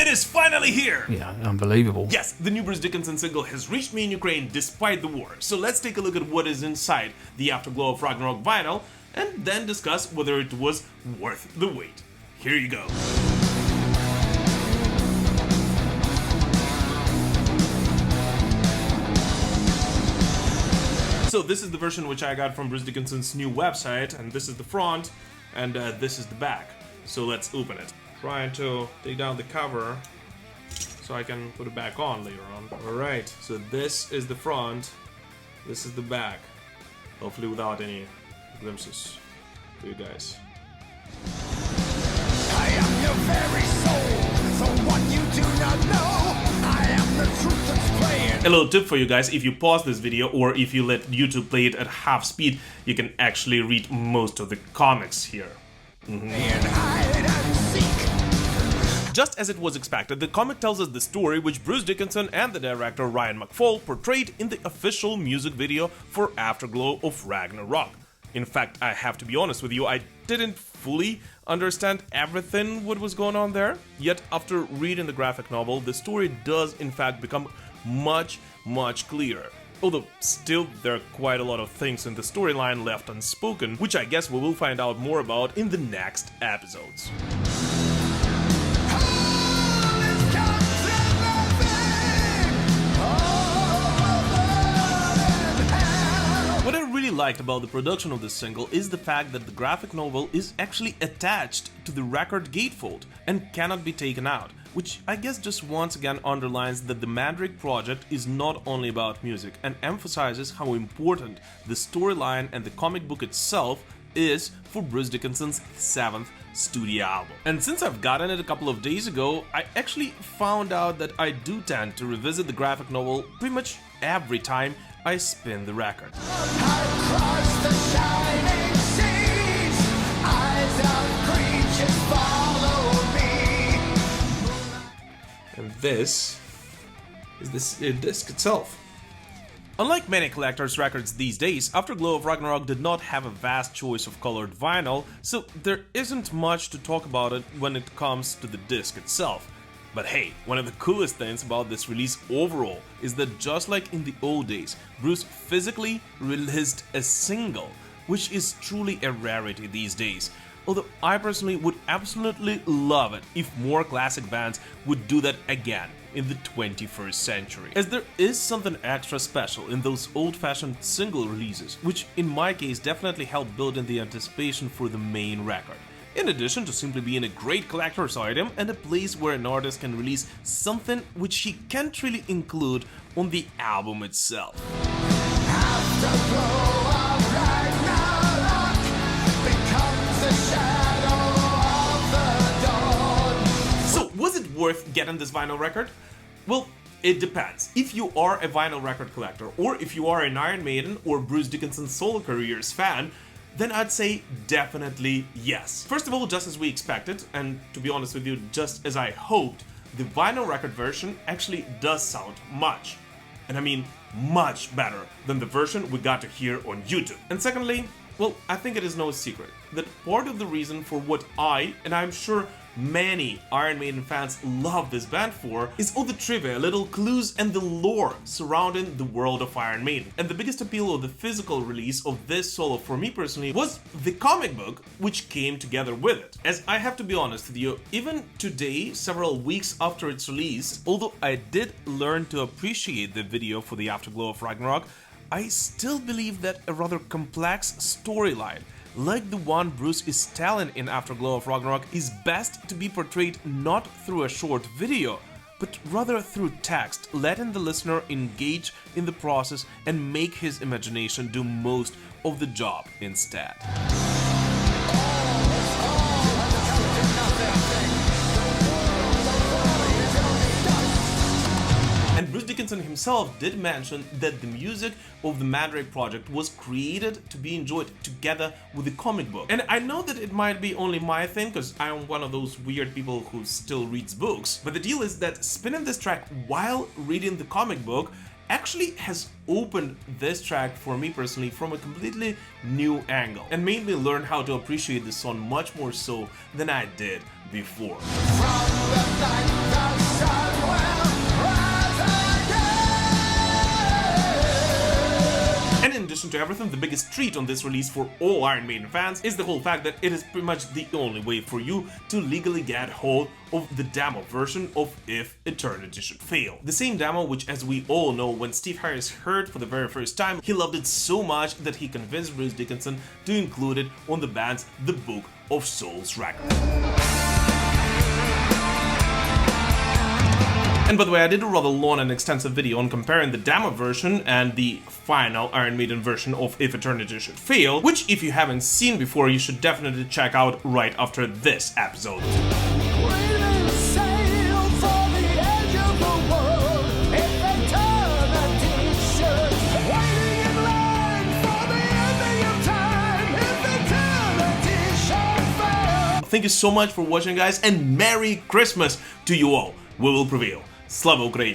It is finally here! Yeah, unbelievable. Yes, the new Bruce Dickinson single has reached me in Ukraine despite the war. So let's take a look at what is inside the Afterglow of Ragnarok vinyl and then discuss whether it was worth the wait. Here you go. So this is the version which I got from Bruce Dickinson's new website, and this is the front, and this is the back. So let's open it. Trying to take down the cover so I can put it back on later on. Alright, so this is the front, this is the back. Hopefully without any glimpses for you guys. I am your very soul, so what you do not know, I am the truth that's playing. A little tip for you guys: if you pause this video or if you let YouTube play it at half speed, you can actually read most of the comics here. And hide and seek. Just as it was expected, the comic tells us the story which Bruce Dickinson and the director Ryan McFall portrayed in the official music video for Afterglow of Ragnarok. In fact, I have to be honest with you, I didn't fully understand everything what was going on there. Yet after reading the graphic novel, the story does in fact become much clearer. Although still there are quite a lot of things in the storyline left unspoken, which I guess we will find out more about in the next episodes. What I really liked about the production of this single is the fact that the graphic novel is actually attached to the record gatefold and cannot be taken out, which I guess just once again underlines that the Mandrake Project is not only about music and emphasizes how important the storyline and the comic book itself is for Bruce Dickinson's 7th studio album. And since I've gotten it a couple of days ago, I actually found out that I do tend to revisit the graphic novel pretty much every time I spin the record. Across the shining seas, eyes of creatures follow me. And this is the disc itself. Unlike many collectors' records these days, Afterglow of Ragnarok did not have a vast choice of colored vinyl, so there isn't much to talk about it when it comes to the disc itself. But hey, one of the coolest things about this release overall is that just like in the old days, Bruce physically released a single, which is truly a rarity these days. Although I personally would absolutely love it if more classic bands would do that again in the 21st century. As there is something extra special in those old-fashioned single releases, which in my case definitely helped build in the anticipation for the main record. In addition to simply being a great collector's item and a place where an artist can release something which he can't really include on the album itself. Afterglow of Ragnarok becomes the shadow of the dawn. So, was it worth getting this vinyl record? Well, it depends. If you are a vinyl record collector, or if you are an Iron Maiden or Bruce Dickinson's solo career's fan, then I'd say definitely yes. First of all, just as we expected, and to be honest with you, just as I hoped, the vinyl record version actually does sound much, and I mean much better than the version we got to hear on YouTube. And secondly, well, I think it is no secret that part of the reason for what I, and I'm sure many Iron Maiden fans love this band for, is all the trivia, little clues and the lore surrounding the world of Iron Maiden. And the biggest appeal of the physical release of this solo for me personally was the comic book which came together with it. As I have to be honest with you, even today, several weeks after its release, although I did learn to appreciate the video for the Afterglow of Ragnarok, I still believe that a rather complex storyline, like the one Bruce is telling in Afterglow of Ragnarok, is best to be portrayed not through a short video, but rather through text, letting the listener engage in the process and make his imagination do most of the job instead. And Bruce Dickinson himself did mention that the music of the Mandrake Project was created to be enjoyed together with the comic book. And I know that it might be only my thing, because I'm one of those weird people who still reads books, but the deal is that spinning this track while reading the comic book actually has opened this track for me personally from a completely new angle and made me learn how to appreciate the song much more so than I did before. From the night the sun will rise again. And in addition to everything, the biggest treat on this release for all Iron Maiden fans is the whole fact that it is pretty much the only way for you to legally get hold of the demo version of If Eternity Should Fail. The same demo which, as we all know, when Steve Harris heard for the very first time, he loved it so much that he convinced Bruce Dickinson to include it on the band's The Book of Souls record. And by the way, I did a rather long and extensive video on comparing the demo version and the final Iron Maiden version of If Eternity Should Fail, which if you haven't seen before, you should definitely check out right after this episode. Waiting sail for the edge of the world. If eternity should, waiting in line for the ending of time. If eternity should fail. Thank you so much for watching, guys, and Merry Christmas to you all. We will prevail. Slava Ukraini!